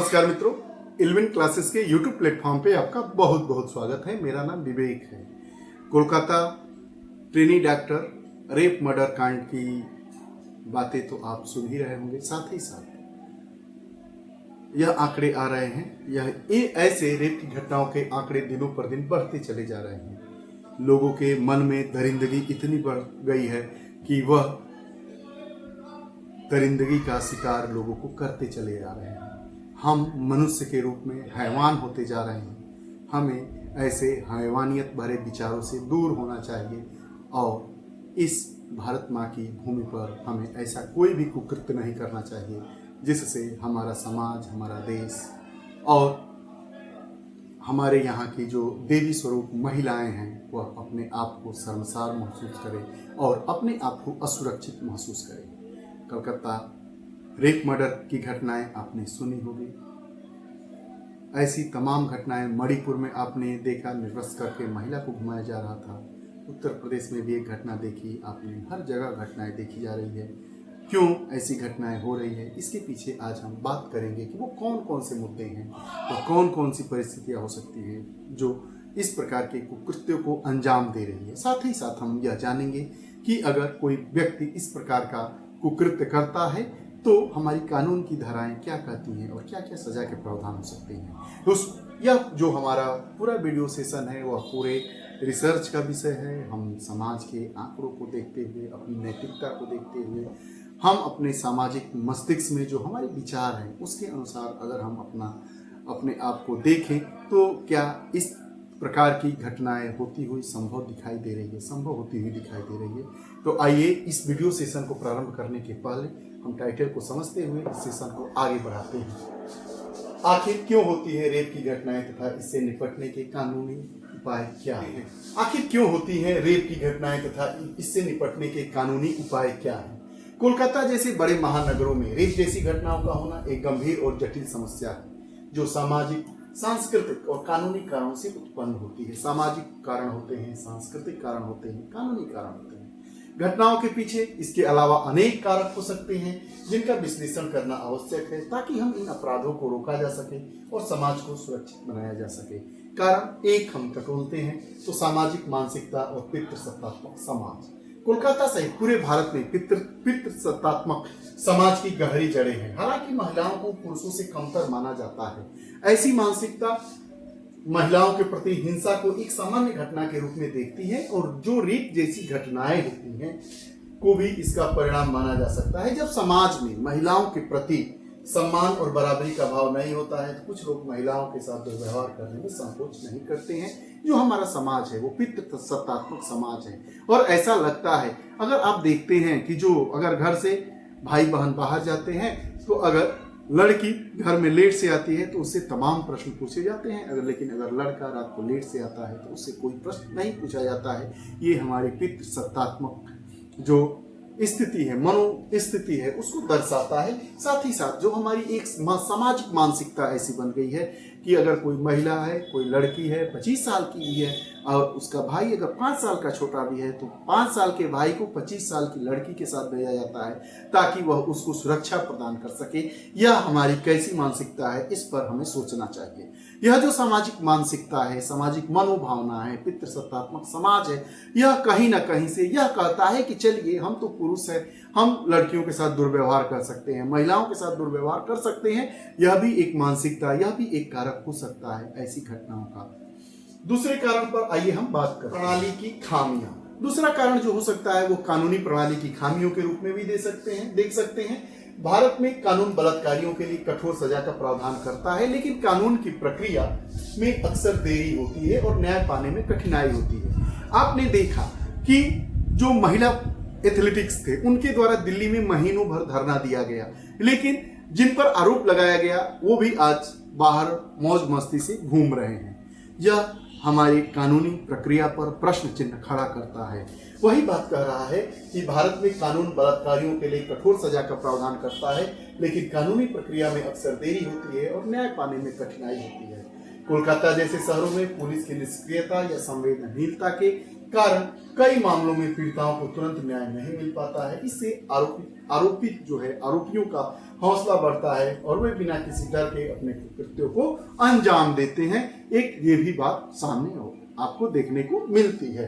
नमस्कार मित्रों, इल्विन क्लासेस के YouTube प्लेटफॉर्म पे आपका बहुत बहुत स्वागत है। मेरा नाम विवेक है। Kolkata trainee doctor rape murder कांड की बातें तो आप सुन ही रहे होंगे। साथ ही साथ यह आंकड़े आ रहे हैं, ये ऐसे रेप की घटनाओं के आंकड़े दिनों पर दिन बढ़ते चले जा रहे हैं। लोगों के मन में दरिंदगी इतनी बढ़ गई है कि वह दरिंदगी का शिकार लोगों को करते चले जा रहे हैं। हम मनुष्य के रूप में हैवान होते जा रहे हैं। हमें ऐसे हैवानियत भरे विचारों से दूर होना चाहिए और इस भारत माँ की भूमि पर हमें ऐसा कोई भी कुकृत्य नहीं करना चाहिए जिससे हमारा समाज, हमारा देश और हमारे यहाँ की जो देवी स्वरूप महिलाएं हैं वह अपने आप को शर्मसार महसूस करें और अपने आप को असुरक्षित महसूस करें। कलकत्ता रेप मर्डर की घटनाएं आपने सुनी होगी। ऐसी तमाम घटनाएं मणिपुर में आपने देखा, निर्वस्त्र करके महिला को घुमाया जा रहा था। उत्तर प्रदेश में भी एक घटना देखी आपने। हर जगह घटनाएं देखी जा रही है। क्यों ऐसी घटनाएं हो रही है, इसके पीछे आज हम बात करेंगे कि वो कौन कौन से मुद्दे हैं और कौन कौन सी परिस्थितियां हो सकती हैं जो इस प्रकार के कुकृत्यों को अंजाम दे रही है। साथ ही साथ हम यह जानेंगे कि अगर कोई व्यक्ति इस प्रकार का कुकृत्य करता है तो हमारी कानून की धाराएं क्या कहती हैं और क्या क्या सजा के प्रावधान हो सकते हैं। यह जो हमारा पूरा वीडियो सेशन है वह पूरे रिसर्च का विषय है। हम समाज के आंकड़ों को देखते हुए, अपनी नैतिकता को देखते हुए, हम अपने सामाजिक मस्तिष्क में जो हमारे विचार हैं उसके अनुसार अगर हम अपने आप को देखें तो क्या इस प्रकार की घटनाएं होती हुई संभव दिखाई दे रही है, संभव होती हुई दिखाई दे रही है। तो आइए इस वीडियो सेशन को प्रारंभ करने के पहले हम टाइटल को समझते हुए इस सेशन को आगे बढ़ाते हैं। आखिर क्यों होती है रेप की घटनाएं तथा इससे निपटने के कानूनी उपाय क्या हैं? आखिर क्यों होती है रेप की घटनाएं तथा इससे निपटने के कानूनी उपाय क्या हैं? कोलकाता जैसे बड़े महानगरों में रेप जैसी घटनाओं का होना एक गंभीर और जटिल समस्या है जो सामाजिक, सांस्कृतिक और कानूनी कारणों से उत्पन्न होती है। सामाजिक कारण होते हैं, सांस्कृतिक कारण होते हैं, कानूनी कारण होते हैं। घटनाओं के पीछे इसके अलावा अनेक कारक हो सकते हैं जिनका विश्लेषण करना आवश्यक है ताकि हम इन अपराधों को रोका जा सके और समाज को सुरक्षित बनाया जा सके। कारण एक हम टटोलते हैं तो सामाजिक मानसिकता और पितृसत्तात्मक समाज। कोलकाता सहित पूरे भारत में पितृसत्तात्मक समाज की गहरी जड़ें हैं। हालांकि महिलाओं को पुरुषों से कमतर माना जाता है। ऐसी मानसिकता महिलाओं के प्रति हिंसा को एक सामान्य घटना के रूप में देखती है और जो रेप जैसी घटनाएं होती हैं को भी इसका परिणाम माना जा सकता है। जब समाज में महिलाओं के प्रति सम्मान और बराबरी का भाव नहीं होता है तो कुछ लोग महिलाओं के साथ दुर्व्यवहार करने में संकोच नहीं करते हैं। जो हमारा समाज है वो पितृसत्तात्मक समाज है और ऐसा लगता है, अगर आप देखते हैं कि जो अगर घर से भाई बहन बाहर जाते हैं तो अगर लड़की घर में लेट से आती है तो उससे तमाम प्रश्न पूछे जाते हैं, लेकिन अगर लड़का रात को लेट से आता है तो उससे कोई प्रश्न नहीं पूछा जाता है। ये हमारी पितृसत्तात्मक जो स्थिति है, मनो स्थिति है, उसको दर्शाता है। साथ ही साथ जो हमारी एक सामाजिक मानसिकता ऐसी बन गई है कि अगर कोई महिला है, कोई लड़की है 25 साल की भी है और उसका भाई अगर 5 साल का छोटा भी है तो 5 साल के भाई को 25 साल की लड़की के साथ भेजा जाता है ताकि वह उसको सुरक्षा प्रदान कर सके। यह हमारी कैसी मानसिकता है, इस पर हमें सोचना चाहिए। यह जो सामाजिक मानसिकता है, सामाजिक मनोभावना है, पितृसत्तात्मक समाज है, यह कहीं ना कहीं से यह कहता है कि चलिए हम तो पुरुष है, हम लड़कियों के साथ दुर्व्यवहार कर सकते हैं, महिलाओं के साथ दुर्व्यवहार कर सकते हैं। यह भी एक मानसिकता, यह भी एक कारक हो सकता है ऐसी घटनाओं का। दूसरे कारण पर आइए हम बात करें, प्रणाली की खामियां। दूसरा कारण जो हो सकता है वो कानूनी प्रणाली की खामियों के रूप में भी देख सकते हैं। भारत में कानून बलात्कारियों के लिए कठोर सजा का प्रावधान करता है, लेकिन कानून की प्रक्रिया में अक्सर देरी होती है और न्याय पाने में कठिनाई होती है। आपने देखा कि जो महिला एथलेटिक्स थे उनके द्वारा दिल्ली में महीनों भर धरना दिया गया, लेकिन जिन पर आरोप लगाया गया वो भी आज बाहर मौज मस्ती से घूम रहे हैं। यह हमारी कानूनी प्रक्रिया पर प्रश्न चिन्ह खड़ा करता है। वही बात कह रहा है कि भारत में कानून बलात्कारियों के लिए कठोर सजा का प्रावधान करता है, लेकिन कानूनी प्रक्रिया में अक्सर देरी होती है और न्याय पाने में कठिनाई होती है। कोलकाता जैसे शहरों में पुलिस की निष्क्रियता या संवेदनहीनता के कारण कई मामलों में पीड़िताओं को तुरंत न्याय नहीं मिल पाता है। इससे आरोपियों का हौसला बढ़ता है और वे बिना किसी डर के अपने कृत्यों को अंजाम देते हैं। एक ये भी बात सामने आपको देखने को मिलती है।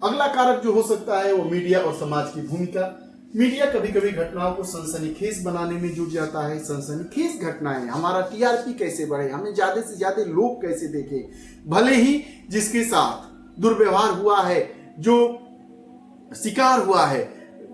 अगला कारक जो हो सकता है वो मीडिया और समाज की भूमिका। मीडिया कभी कभी घटनाओं को सनसनीखेज बनाने में जुट जाता है। सनसनीखेज घटनाएं, हमारा टीआरपी कैसे बढ़े, हमें ज्यादा से ज्यादा लोग कैसे देखे, भले ही जिसके साथ दुर्व्यवहार हुआ है, जो शिकार हुआ है,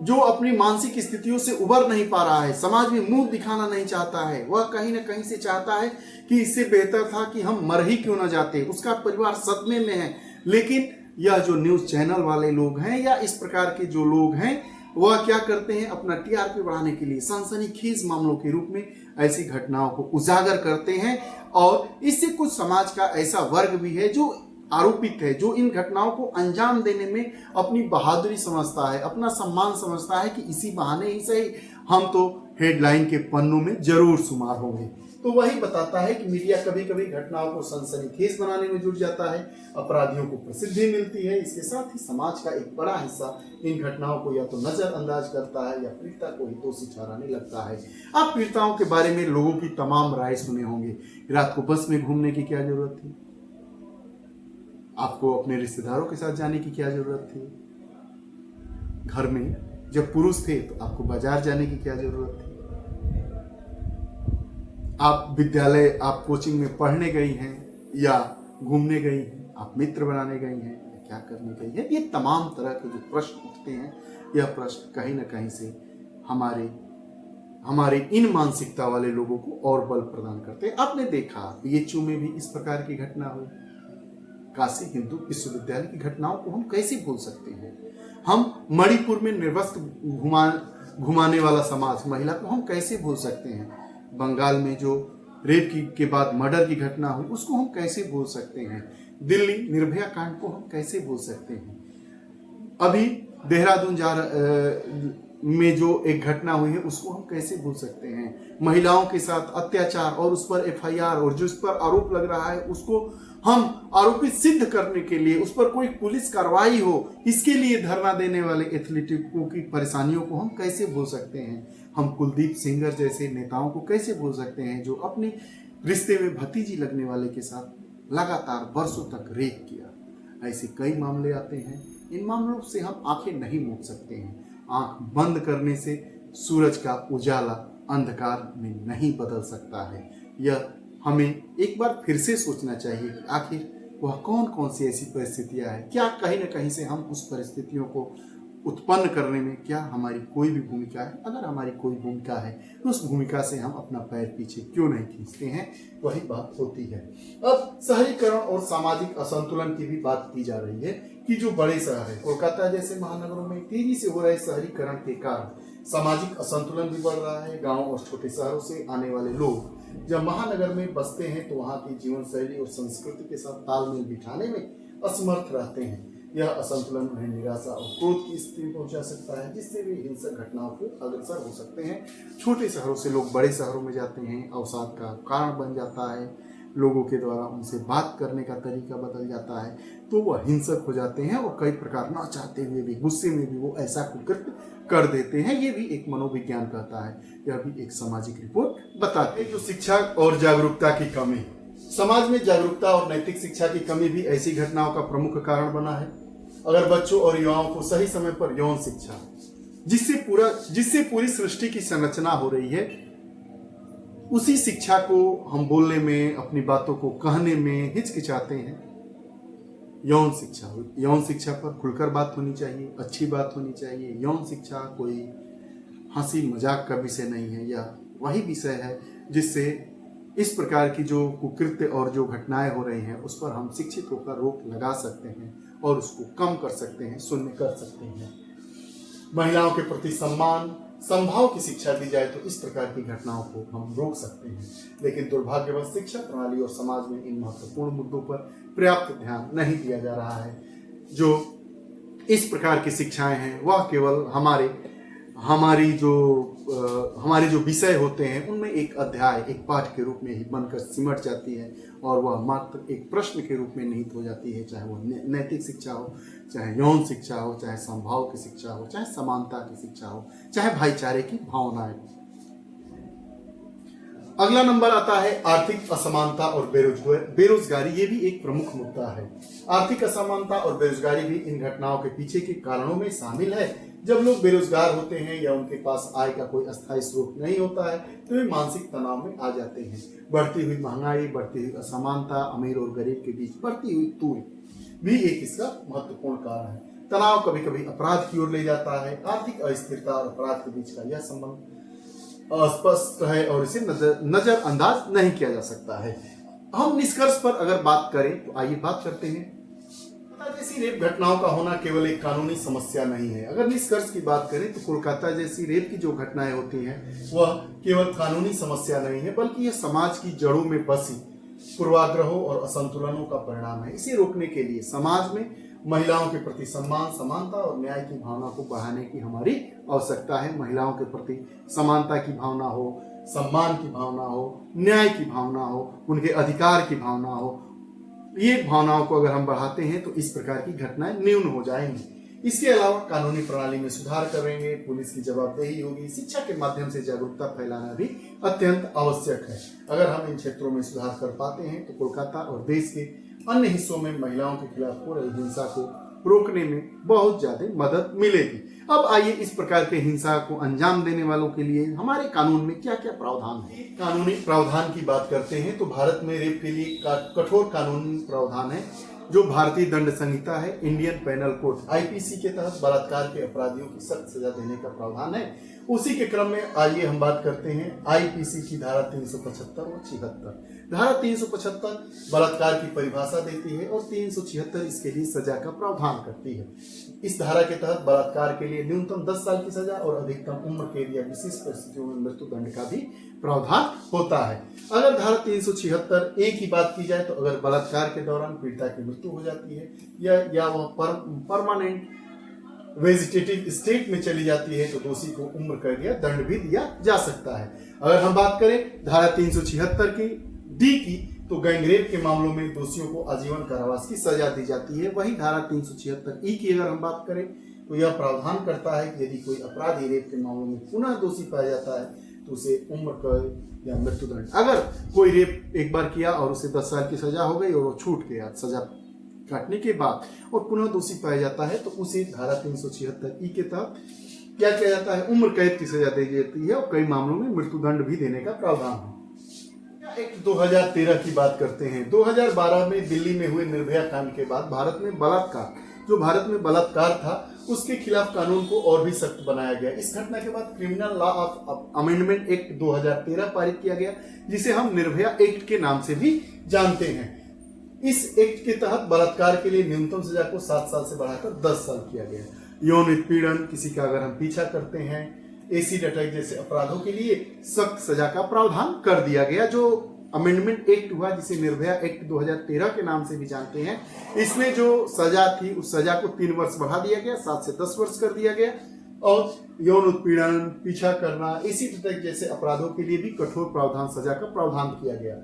जो अपनी मानसिक स्थितियों से उबर नहीं पा रहा है, समाज में मुंह दिखाना नहीं चाहता है, वह कहीं ना कहीं से चाहता है कि इससे बेहतर था कि हम मर ही क्यों ना जाते, उसका परिवार सदमे में है। लेकिन यह जो न्यूज चैनल वाले लोग हैं या इस प्रकार के जो लोग हैं, वह क्या करते हैं, अपना टीआरपी बढ़ाने के लिए सनसनीखेज मामलों के रूप में ऐसी घटनाओं को उजागर करते हैं। और इससे कुछ समाज का ऐसा वर्ग भी है जो आरोपित है, जो इन घटनाओं को अंजाम देने में अपनी बहादुरी समझता है, अपना सम्मान समझता है कि इसी बहाने ही सही हम तो हेडलाइन के पन्नों में जरूर शुमार होंगे। तो वही बताता है कि मीडिया कभी कभी घटनाओं को सनसनीखेज बनाने में जुट जाता है, अपराधियों को प्रसिद्धि मिलती है, इसके साथ ही समाज का एक बड़ा हिस्सा इन घटनाओं को या तो नजरअंदाज करता है या पीड़िता को ही दोषी ठहराने लगता है। आप पीड़िताओं के बारे में लोगों की तमाम राय सुने होंगे। रात को बस में घूमने की क्या जरूरत थी, आपको अपने रिश्तेदारों के साथ जाने की क्या जरूरत थी, घर में जब पुरुष थे तो आपको बाजार जाने की क्या जरूरत थी, आप विद्यालय, आप कोचिंग में पढ़ने गई हैं या घूमने गई हैं, आप मित्र बनाने गई हैं या क्या करने गई हैं। ये तमाम तरह के जो प्रश्न उठते हैं, यह प्रश्न कहीं ना कहीं से हमारे इन मानसिकता वाले लोगों को और बल प्रदान करते हैं। आपने देखा बीएचयू में भी इस प्रकार की घटना हुई, काशी हिंदू विश्वविद्यालय की घटनाओं को हम कैसे भूल सकते हैं। हम मणिपुर में निर्वस्त्र घुमाने वाला समाज, महिला को हम कैसे भूल सकते हैं। बंगाल में जो रेप के बाद मर्डर की घटना हुई, उसको हम कैसे भूल सकते हैं। दिल्ली निर्भया कांड को हम कैसे भूल सकते हैं। अभी देहरादून में जो एक घटना हुई है, उसको हम कैसे भूल सकते हैं। महिलाओं के साथ अत्याचार और उस पर एफआईआर और जिस पर आरोप लग रहा है उसको हम आरोपित सिद्ध करने के लिए उस पर कोई पुलिस कार्रवाई हो, इसके लिए धरना देने वाले एथलीटों की परेशानियों को हम कैसे भूल सकते हैं। हम कुलदीप सेंगर जैसे नेताओं को कैसे भूल सकते हैं, जो अपने रिश्ते में भतीजी लगने वाले के साथ लगातार वर्षों तक रेप किया। ऐसे कई मामले आते हैं, इन मामलों से हम आंखें नहीं मूंद सकते हैं। आंख बंद करने से सूरज का उजाला अंधकार में नहीं बदल सकता है। यह हमें एक बार फिर से सोचना चाहिए कि आखिर वह कौन कौन सी ऐसी परिस्थितियां हैं, क्या कहीं ना कहीं से हम उस परिस्थितियों को उत्पन्न करने में क्या हमारी कोई भी भूमिका है। अगर हमारी कोई भूमिका है तो उस भूमिका से हम अपना पैर पीछे क्यों नहीं खींचते हैं, वही बात होती है। अब शहरीकरण और सामाजिक असंतुलन की भी बात की जा रही है कि जो बड़े शहर है, कोलकाता जैसे महानगरों में तेजी से हो रहे शहरीकरण के कारण सामाजिक असंतुलन भी बढ़ रहा है। गाँव और छोटे शहरों से आने वाले लोग जब महानगर में बसते हैं तो वहाँ की जीवन शैली और संस्कृति के साथ तालमेल बिठाने में असमर्थ रहते हैं। यह असंतुलन उन्हें निराशा और क्रोध की स्थिति में पहुंचा सकता है, जिससे वे हिंसक घटनाओं को अग्रसर हो सकते हैं। छोटे शहरों से लोग बड़े शहरों में जाते हैं, अवसाद का कारण बन जाता है, लोगों के द्वारा उनसे बात करने का तरीका बदल जाता है, तो वह हिंसक हो जाते हैं और कई प्रकार ना चाहते हुए भी, गुस्से में भी वो ऐसा कुकृत्य कर देते हैं। ये भी एक मनोविज्ञान कहता है, यह भी एक सामाजिक रिपोर्ट बताती है। जो शिक्षा और जागरूकता की कमी, समाज में जागरूकता और नैतिक शिक्षा की कमी भी ऐसी घटनाओं का प्रमुख कारण बना है। अगर बच्चों और युवाओं को सही समय पर यौन शिक्षा, जिससे पूरी सृष्टि की संरचना हो रही है, उसी शिक्षा को हम बोलने में, अपनी बातों को कहने में हिचकिचाते हैं। यौन शिक्षा पर खुलकर बात होनी चाहिए, अच्छी बात होनी चाहिए। यौन शिक्षा कोई हंसी मजाक का विषय नहीं है, यह वही विषय है जिससे इस प्रकार की जो कुकृत्य और जो घटनाएं हो रही हैं उस पर हम शिक्षित होकर रोक लगा सकते हैं और उसको कम कर सकते हैं, शून्य कर सकते हैं। महिलाओं के प्रति सम्मान, संभाव की शिक्षा दी जाए तो इस प्रकार की घटनाओं को हम रोक सकते हैं। लेकिन दुर्भाग्यवश शिक्षा प्रणाली और समाज में इन महत्वपूर्ण मुद्दों पर पर्याप्त ध्यान नहीं दिया जा रहा है। जो इस प्रकार की शिक्षाएं हैं वह केवल हमारे जो विषय होते हैं उनमें एक अध्याय, एक पाठ के रूप में ही बनकर सिमट जाती है और वह मात्र एक प्रश्न के रूप में निहित हो जाती है। चाहे वो नैतिक शिक्षा हो, चाहे यौन शिक्षा हो, चाहे संभाव की शिक्षा हो, चाहे समानता की शिक्षा हो, चाहे भाईचारे की भावनाएं अगला नंबर आता है आर्थिक असमानता और बेरोजगारी। ये भी एक प्रमुख मुद्दा है। आर्थिक असमानता और बेरोजगारी भी इन घटनाओं के पीछे के कारणों में शामिल है। जब लोग बेरोजगार होते हैं या उनके पास आय का कोई अस्थायी स्रोत नहीं होता है तो वे मानसिक तनाव में आ जाते हैं। बढ़ती हुई महंगाई, बढ़ती हुई असमानता, अमीर और गरीब के बीच बढ़ती हुई दूरी भी एक इसका महत्वपूर्ण कारण है। तनाव कभी कभी अपराध की ओर ले जाता है। आर्थिक अस्थिरता और अपराध के बीच का यह संबंध अस्पष्ट है और इसे नजरअंदाज नहीं किया जा सकता है। हम निष्कर्ष पर अगर बात करें तो आइए बात करते हैं। जैसी रेप घटनाओं का होना केवल एक कानूनी समस्या नहीं है। अगर निष्कर्ष की बात करें तो कोलकाता जैसी रेप की जो घटनाएं होती हैं वह केवल कानूनी समस्या नहीं है, बल्कि यह समाज की जड़ों में बसी पूर्वाग्रहों और असंतुलनों का परिणाम है। इसे रोकने के लिए समाज में महिलाओं के प्रति सम्मान, समानता और न्याय की भावना को बढ़ाने की हमारी आवश्यकता है। महिलाओं के प्रति समानता की भावना हो, सम्मान की भावना हो, न्याय की भावना हो, उनके अधिकार की भावना हो। ये भावनाओं को अगर हम बढ़ाते हैं तो इस प्रकार की घटनाएं न्यून हो जाएंगी। इसके अलावा कानूनी प्रणाली में सुधार करेंगे, पुलिस की जवाबदेही होगी, शिक्षा के माध्यम से जागरूकता फैलाना भी अत्यंत आवश्यक है। अगर हम इन क्षेत्रों में सुधार कर पाते हैं तो कोलकाता और देश के अन्य हिस्सों में महिलाओं के खिलाफ हो रही हिंसा को रोकने में बहुत ज्यादा मदद मिलेगी। अब आइए इस प्रकार के हिंसा को अंजाम देने वालों के लिए हमारे कानून में क्या क्या प्रावधान है। कानूनी प्रावधान की बात करते हैं तो भारत में रेप के लिए कठोर कानूनी प्रावधान है जो भारतीय दंड संहिता है, इंडियन पेनल कोड आईपीसी के तहत बलात्कार के अपराधियों की सख्त सजा देने का प्रावधान है। उसी के क्रम में आइए हम बात करते हैं आईपीसी की धारा 375 और 76। धारा 375 बलात्कार की परिभाषा देती है और 376 इसके लिए सजा का प्रावधान करती है। इस धारा के तहत बलात्कार के लिए न्यूनतम 10 साल की सजा और अधिकतम उम्र कैद या विशेष परिस्थितियों में मृत्यु दंड का भी प्रावधान होता है। अगर धारा 376 ए की बात की जाए तो अगर बलात्कार के दौरान पीड़िता की मृत्यु हो जाती है या वह परमानेंट वेजिटेटिव स्टेट में चली जाती है तो दोषी को उम्र कैद या दंड भी दिया जा सकता है। अगर हम बात करें धारा 376 की डी की तो गैंगरेप के मामलों में दोषियों को आजीवन कारावास की सजा दी जाती है। वहीं धारा 376 ई की अगर हम बात करें तो यह प्रावधान करता है कि यदि कोई अपराधी रेप के मामलों में पुनः दोषी पाया जाता है तो उसे उम्र कैद या मृत्युदंड। अगर कोई रेप एक बार किया और उसे 10 साल की सजा हो गई और वो छूट गया सजा काटने के बाद और पुनः दोषी पाया जाता है तो उसे धारा 376 ई के तहत क्या किया जाता है, उम्र कैद की सजा दी जाती है और कई मामलों में मृत्युदंड भी देने का प्रावधान है। एक्ट 2013 की बात करते हैं। 2012 में दिल्ली में हुए निर्भया कांड के बाद भारत में बलात्कार था उसके खिलाफ कानून को और भी सख्त बनाया गया। इस घटना के बाद criminal law of amendment act 2013 पारित किया गया जिसे हम निर्भया एक्ट के नाम से भी जानते हैं। इस एक्ट के तहत बलात्कार के लिए न्यूनतम सजा को 7 साल से बढ़ाकर 10 साल किया गया। यौन उत्पीड़न, किसी का अगर हम पीछा करते हैं, एसिड अटैक जैसे अपराधों के लिए सख्त सजा का प्रावधान कर दिया गया। जो अमेंडमेंट एक्ट हुआ जिसे निर्भया एक्ट 2013 के नाम से भी जानते हैं, इसमें जो सजा थी उस सजा को 3 वर्ष बढ़ा दिया गया, 7 से 10 वर्ष कर दिया गया। और यौन उत्पीड़न, पीछा करना, एसिड अटैक जैसे अपराधों के लिए भी कठोर प्रावधान सजा का प्रावधान किया गया।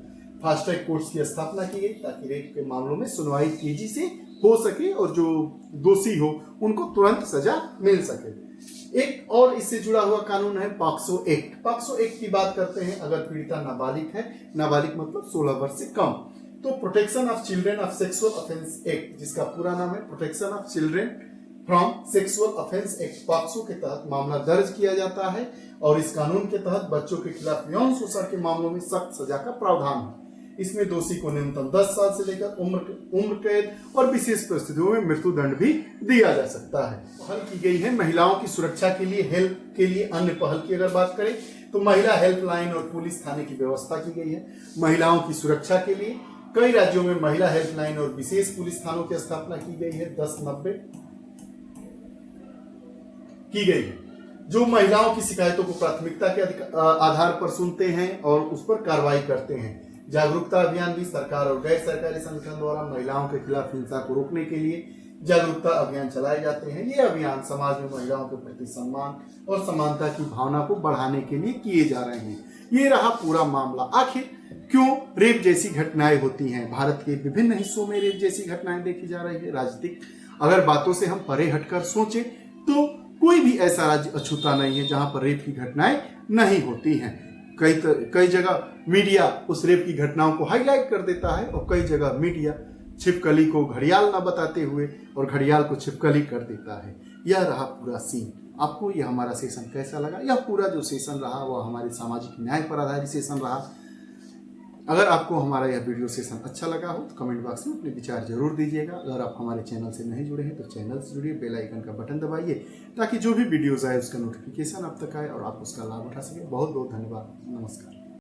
फास्ट ट्रैक कोर्ट्स की स्थापना की गई ताकि रेप के मामलों में सुनवाई तेजी से हो सके और जो दोषी हो उनको तुरंत सजा मिल सके। एक और इससे जुड़ा हुआ कानून है पॉक्सो एक्ट। पॉक्सो एक्ट की बात करते हैं अगर पीड़िता नाबालिग है, नाबालिग मतलब 16 वर्ष से कम, तो protection of children of sexual offence act, जिसका पूरा नाम है protection of children from sexual offence act, POCSO के तहत मामला दर्ज किया जाता है। और इस कानून के तहत बच्चों के खिलाफ यौन शोषण के मामलों में सख्त सजा का प्रावधान है। इसमें दोषी को न्यूनतम 10 साल से लेकर उम्र कैद और विशेष परिस्थितियों में मृत्युदंड भी दिया जा सकता है। पहल की गई है महिलाओं की सुरक्षा के लिए, हेल्प के लिए। अन्य पहल की अगर बात करें तो महिला हेल्पलाइन और पुलिस थाने की व्यवस्था की गई है। महिलाओं की सुरक्षा के लिए कई राज्यों में महिला हेल्पलाइन और विशेष पुलिस थानों की स्थापना की गई है। 1090 की गई है जो महिलाओं की शिकायतों को प्राथमिकता के आधार पर सुनते हैं और उस पर कार्रवाई करते हैं। जागरूकता अभियान भी सरकार और गैर सरकारी संगठन द्वारा महिलाओं के खिलाफ हिंसा को रोकने के लिए जागरूकता अभियान चलाए जाते हैं। ये अभियान समाज में महिलाओं के प्रति सम्मान और समानता की भावना को बढ़ाने के लिए किए जा रहे हैं। ये रहा पूरा मामला। आखिर क्यों रेप जैसी घटनाएं होती हैं? भारत के विभिन्न हिस्सों में रेप जैसी घटनाएं देखी जा रही है। राजनीतिक अगर बातों से हम परे हटकर सोचें तो कोई भी ऐसा राज्य अछूता नहीं है जहां पर रेप की घटनाएं नहीं होती हैं। कई जगह मीडिया उस रेप की घटनाओं को हाईलाइट कर देता है और कई जगह मीडिया छिपकली को घड़ियाल ना बताते हुए और घड़ियाल को छिपकली कर देता है। यह रहा पूरा सीन। आपको यह हमारा सेशन कैसा लगा? यह पूरा जो सेशन रहा वह हमारे सामाजिक न्याय पर आधारित सेशन रहा। अगर आपको हमारा यह वीडियो सेशन अच्छा लगा हो तो कमेंट बॉक्स में अपने विचार जरूर दीजिएगा। अगर आप हमारे चैनल से नहीं जुड़े हैं तो चैनल से जुड़िए, बेल आइकन का बटन दबाइए ताकि जो भी वीडियोस आए उसका नोटिफिकेशन आप तक आए और आप उसका लाभ उठा सकें। बहुत बहुत धन्यवाद। नमस्कार।